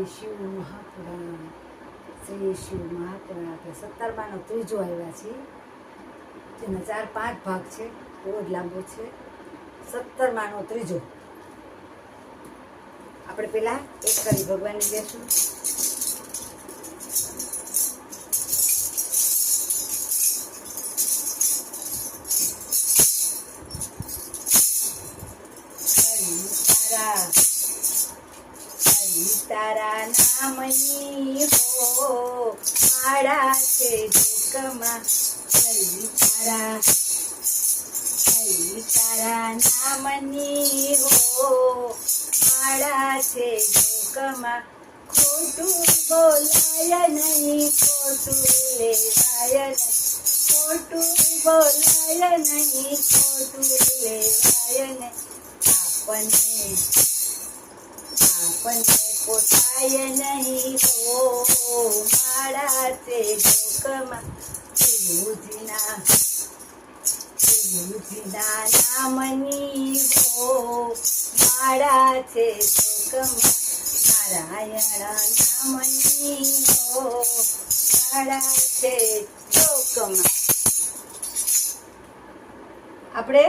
શ્રી શિવ મહાપુરાણ શ્રી શિવ મહાપુરાણ આપણે 17માનો ત્રીજો આવ્યા છીએ, જેના 4-5 ભાગ છે, બહુ જ લાંબો છે. 17માનો ત્રીજો આપણે પહેલા એક કરી ભગવાનની લેશું. તારા નામની હો માળા છે દુઃખમાં, તારા નામની હો માળા છે દુઃખમાં. ખોટું બોલાય નહીં, ખોટું લેવાય નહીં, ખોટું બોલાય નહીં, ખોટું લેવાય નહીં. આપણને પોતાય નહીં હો માળા છે દુઃખમાં. ગુરુજીના નામની હો માળા છે દુઃખમાં. નારાયણ નામની હો માળા છે દુઃખમાં. આપણે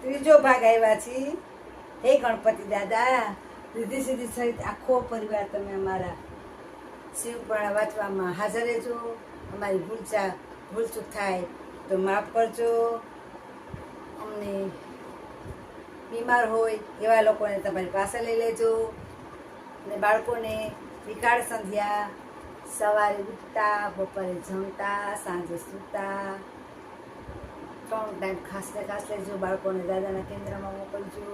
ત્રીજો ભાગ આવ્યા છીએ. હે ગણપતિ દાદા, રીધિ સિદ્ધિ સહિત આખો પરિવાર તમે અમારા શિવપુરાણ વાંચવામાં હાજર રહેજો. અમારી ભૂલચૂક થાય તો માફ કરજો. અમને બીમાર હોય એવા લોકોને તમારી પાસે લઈ લેજો. અને બાળકોને વિકાળ સંધ્યા, સવારે ઉઠતા, બપોરે જમતા, સાંજે સૂતા 3 ટાઈમ ખાસ લેજો. બાળકોને દાદાના કેન્દ્રમાં મોકલજો,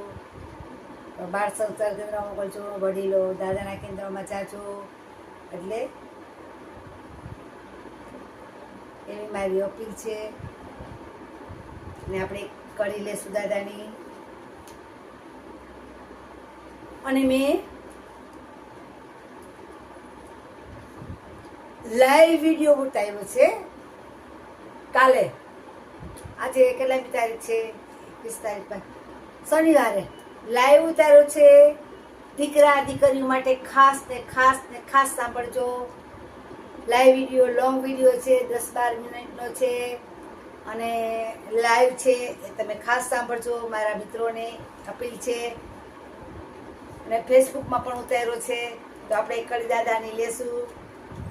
બાળ સંસ્કાર કેન્દ્રમાં મોકલજો. વડીલો દાદાના કેન્દ્રમાં જાજો. એટલે એવી મારી અપીલ છે. ને આપણે કરી લેશું દાદાની. અને મેં લાઈવ વિડીયો ઉતાર્યો છે કાલે. આજે કેટલામી તારીખ છે? 21 તારીખ પર શનિવારે લાઈવ ઉતાર્યો છે. દીકરા દીકરીઓ માટે ખાસ ને ખાસ સાંભળજો. લાઈવ વિડીયો લોંગ વિડીયો છે, 10-12 મિનિટનો છે અને લાઈવ છે. એ તમે ખાસ સાંભળજો. મારા મિત્રોને અપીલ છે. અને ફેસબુકમાં પણ ઉતાર્યો છે, તો આપણે કડી દાદાની લેશું.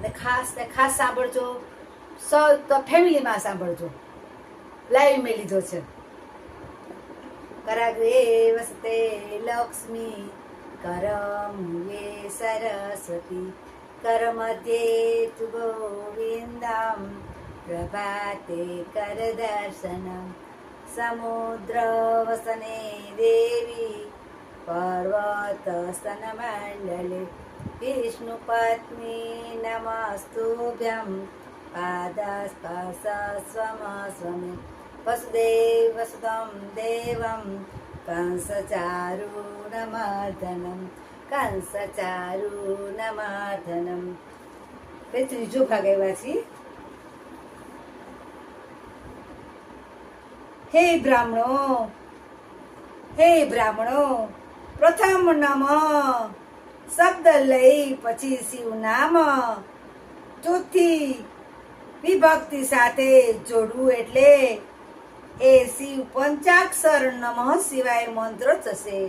ને ખાસ સાંભળજો. સૌ તો ફેમિલીમાં સાંભળજો. લાઈવ મેં લીધો છે. કરાગ્રે વસતે લક્ષ્મી, કરમુએ સરસ્વતી, કર મધ્યે તુ ગોવિંદમ, પ્રભાતે કર દર્શનમ, સમુદ્ર વસને દેવી, પર્વત સ્તન મંડલે, વિષ્ણુ પત્ની નમસ્તુભ્યમ, પાદસ્પર્શસ્વમે, વસુદેવ વસુદમ દેવમ, કંસચારુણમર્દનમ, કંસચારુણમર્દનમ. ત્રીજો ભાગ આવ્યા છીએ. હે બ્રાહ્મણો, પ્રથમ નમ શબ્દ લઈ પછી શિવ નામ, ચોથી વિભક્તિ સાથે જોડવું એટલે એ શિવ પંચાક્ષર નમઃ શિવાય મંત્ર થશે.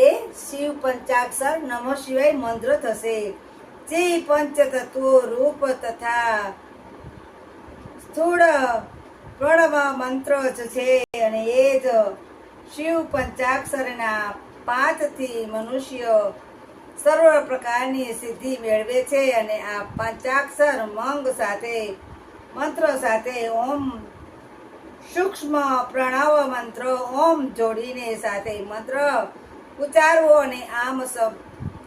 એ શિવ પંચાક્ષર નમઃ શિવાય મંત્ર થશે. જે પંચતત્વો રૂપ તથા સ્થૂળ પ્રણવ મંત્ર જ છે. અને એ જ શિવ પંચાક્ષરના 5થી મનુષ્ય સર્વ પ્રકારની સિદ્ધિ મેળવે છે. અને આ પંચાક્ષર મંત્ર સાથે ઓમ સૂક્ષ્મ પ્રણવ મંત્ર ઓમ જોડીને સાથે મંત્ર ઉચ્ચારવો. અને આમ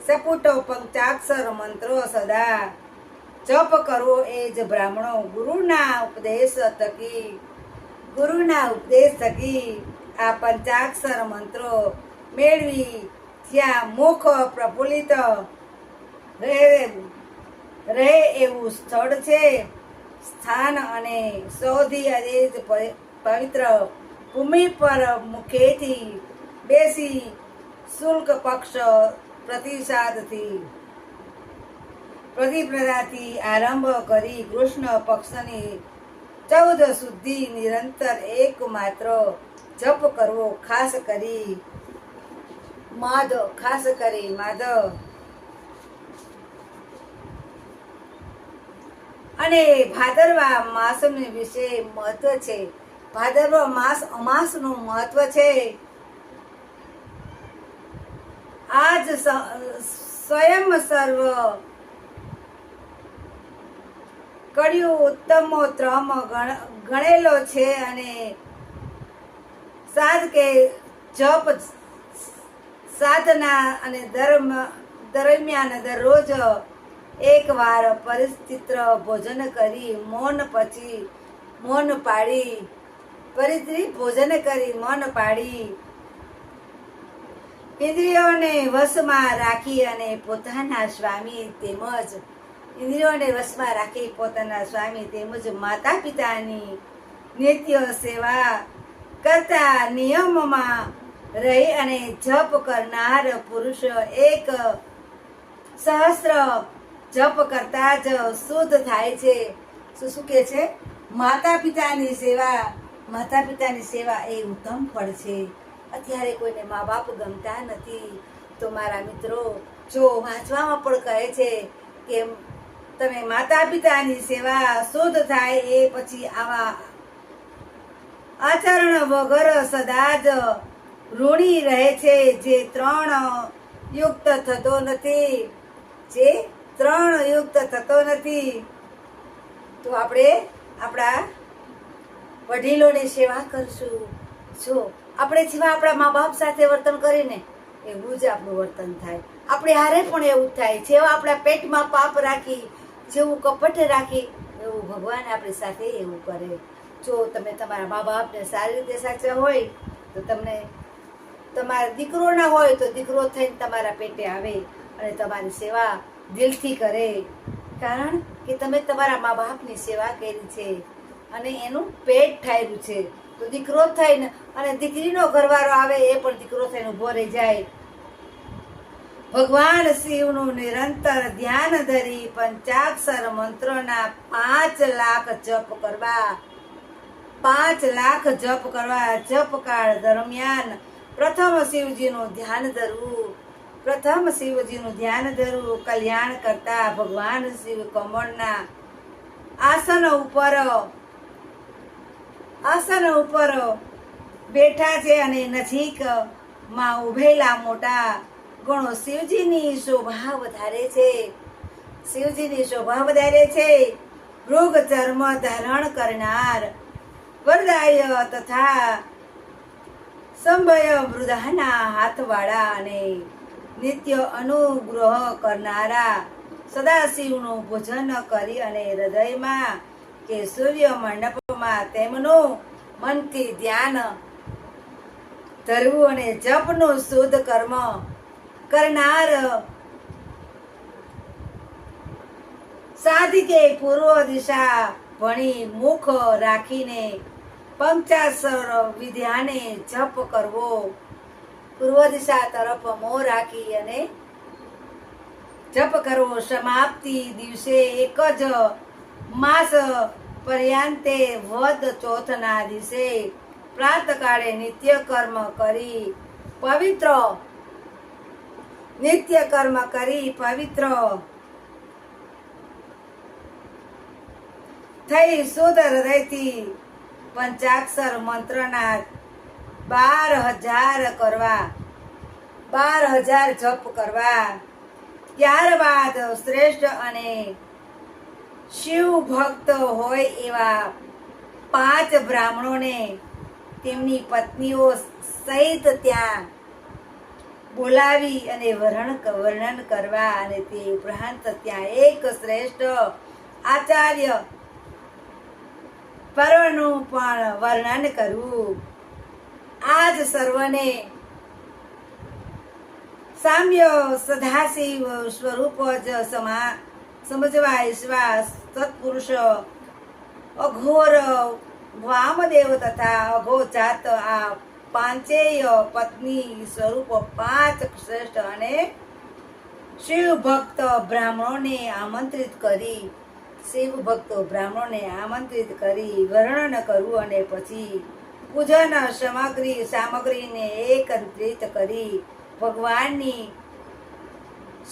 સપુટો પંચાક્ષર મંત્રો સદા જપ કરવો. એ જ બ્રાહ્મણો ગુરુના ઉપદેશ થકી આ પંચાક્ષર મંત્રો મેળવી જ્યાં મુખ પ્રફુલ્લિત રહે એવું સ્થળ છે, સ્થાન અને સૌથી પવિત્ર ભૂમિ પર મુખેથી બેસી શુલ્ક પક્ષ પ્રતિપ્રદાથી આરંભ કરી કૃષ્ણ પક્ષની 14 સુધી નિરંતર એકમાત્ર જપ કરવો, ખાસ કરી માધવ. અને ભાદરવા માસનું વિશે મહત્વ છે. ભાદરવા માસ અમાસનું મહત્વ છે. આજ સ્વયં સર્વ કળિયુગ ઉત્તમોત્તમ ગણેલો છે. અને સાધકે જપ સાધના અને ધર્મ દરમિયાન દરરોજ એકવાર પરિચિત્ર ભોજન કરી મૌન પાડી ઇન્દ્રિયોને વશમાં રાખી અને પોતાના સ્વામી તેમજ માતા પિતાની નિત્ય સેવા કરતા નિયમમાં રહી અને જપ કરનાર પુરુષ 1 સહસ્ત્ર જપ કરતા જ શુદ્ધ થાય છે. શું કહે છે? માતા પિતાની સેવા એ ઉત્તમ ફળ છે. અત્યારે કોઈને મા બાપ ગમતા નથી, તો મારા મિત્રો જો વાંચવામાં પણ કહે છે કે તમે માતા પિતાની સેવા શુદ્ધ થાય એ પછી આવા આચરણ વગર સદા જ ઋણી રહે છે, જે 3 યુક્ત થતો નથી. તો આપણે આપણા વડીલોની સેવા કરશું. જો આપણે જેવા આપણા મા બાપ સાથે વર્તન કરીને એવું જ આપણું વર્તન થાય. આપણે હારે પણ એવું થાય. જેવા આપણા પેટમાં પાપ રાખી, જેવું કપટ રાખી, એવું ભગવાન આપણી સાથે એવું કરે. જો તમે તમારા મા બાપને સારી રીતે સાચવ્યા હોય તો તમને તમારા દીકરો ના હોય તો દીકરો થઈને તમારા પેટે આવે અને તમારી સેવા દિલથી કરે. કારણ કે તમે તમારા મા બાપની સેવા કરી છે અને એનું પેટ ઠાર્યું છે. તો દીકરો થઈને અને દીકરીનો ઘરવાળો આવે એ પણ દીકરો થઈને ઊભો રહી જાય. ભગવાન શિવનું નિરંતર ધ્યાન ધરી પંચાક્ષર મંત્રોના 5 લાખ જપ કરવા. જપકાળ દરમિયાન પ્રથમ શિવજીનું ધ્યાન ધરવું. કલ્યાણ કરતા ભગવાન શિવ કમળના આસન ઉપર બેઠા છે અને નજીકમાં ઉભેલા મોટા ગણો શિવજીની શોભા વધારે છે. મૃગ ચર્મ ધારણ કરનાર વરદાય તથા સંભય મૃદાના હાથવાળા અને નિત્ય અનુગ્રહ કરનારા સદાશિવનું પૂજન કરી અને હૃદયમાં કે સૂર્ય મંડપમાં તેમનું મનથી ધ્યાન ધરવું અને જપનું શુદ્ધ કર્મ કરનાર સાધિકે પૂર્વ દિશા ભણી મુખ રાખીને પંચાક્ષર વિદ્યાને જપ કરવો. પૂર્વ દિશા તરફ મોં રાખી અને જપ કરવો. સમાપ્તિ દિવસે 1 જ માસ પર્યંતે વદ ચોથના દિવસે પ્રાતકાળે નિત્ય કર્મ કરી પવિત્ર થઈ શુદ્ધ હૃદયથી પંચાક્ષર મંત્રના 12,000 જપ કરવા. ત્યારબાદ શ્રેષ્ઠ અને શિવ ભક્ત હોય એવા 5 બ્રાહ્મણોને તેમની પત્નીઓ સહિત ત્યાં બોલાવી અને વર્ણન કરવા. અને તે ઉપરાંત ત્યાં એક શ્રેષ્ઠ આચાર્ય પર્વનું પણ વર્ણન કરવું. આજ સર્વને સામ્ય સદાશિવ સ્વરૂપ જ સમજવા ઈશ્વા સત્પુરુષ અઘોર વામદેવ તથા અઘોચાત આ પાંચેય પત્ની સ્વરૂપ 5 શ્રેષ્ઠ અને શિવ ભક્ત બ્રાહ્મણોને આમંત્રિત કરી વર્ણન કરવું અને પછી પૂજન સામગ્રીને એકત્રિત કરી ભગવાનની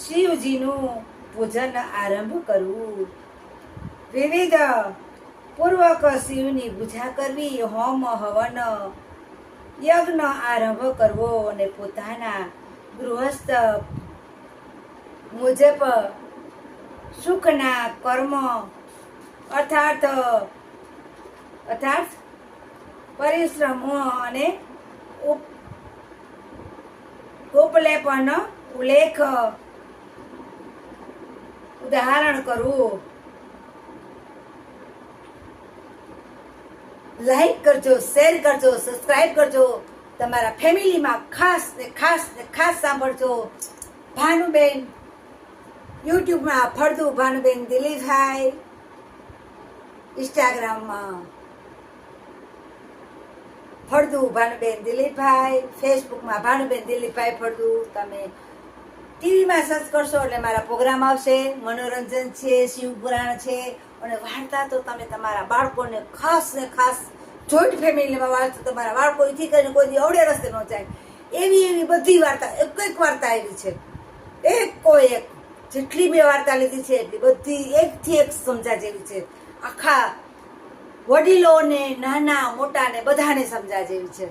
શિવજીનું પૂજન આરંભ કરવું. વિવિધ પૂર્વક શિવની પૂજા કરવી, હોમ હવન યજ્ઞ આરંભ કરવો અને પોતાના ગૃહસ્થ મુજબ સુખના કર્મ અર્થાત પરિશ્રમો અને ઉપલેપન ઉદાહરણ કરવું. લાઈક કરજો, શેર કરજો, સબસ્ક્રાઇબ કરજો. તમારા ફેમિલીમાં ખાસ સાંભળજો. ભાનુબેન યુટ્યુબમાં ફળદુ ભાનુબેન દિલીપભાઈ, ઇન્સ્ટાગ્રામમાં ફળદુ ભાનુબેન દિલીપભાઈ, ફેસબુકમાં ભાનુબેન દિલીપભાઈ ફળદુ. તમે ટીવીમાં સર્ચ કરશો એટલે મારા પ્રોગ્રામ આવશે. મનોરંજન છે, શિવપુરાણ છે અને વાર્તા તો તમે તમારા બાળકોને ખાસ જોઈન્ટ ફેમિલીમાં વાંચો. તમારા બાળકો એથી કરીને કોઈ અવડે રસ્તે ન જાય એવી બધી વાર્તા, એક વાર્તા આવી છે. એક જેટલી મેં વાર્તા લીધી છે એટલી બધી એકથી એક સમજા જેવી છે. આખા વડીલોને, નાના મોટાને બધાને સમજા જેવી છે.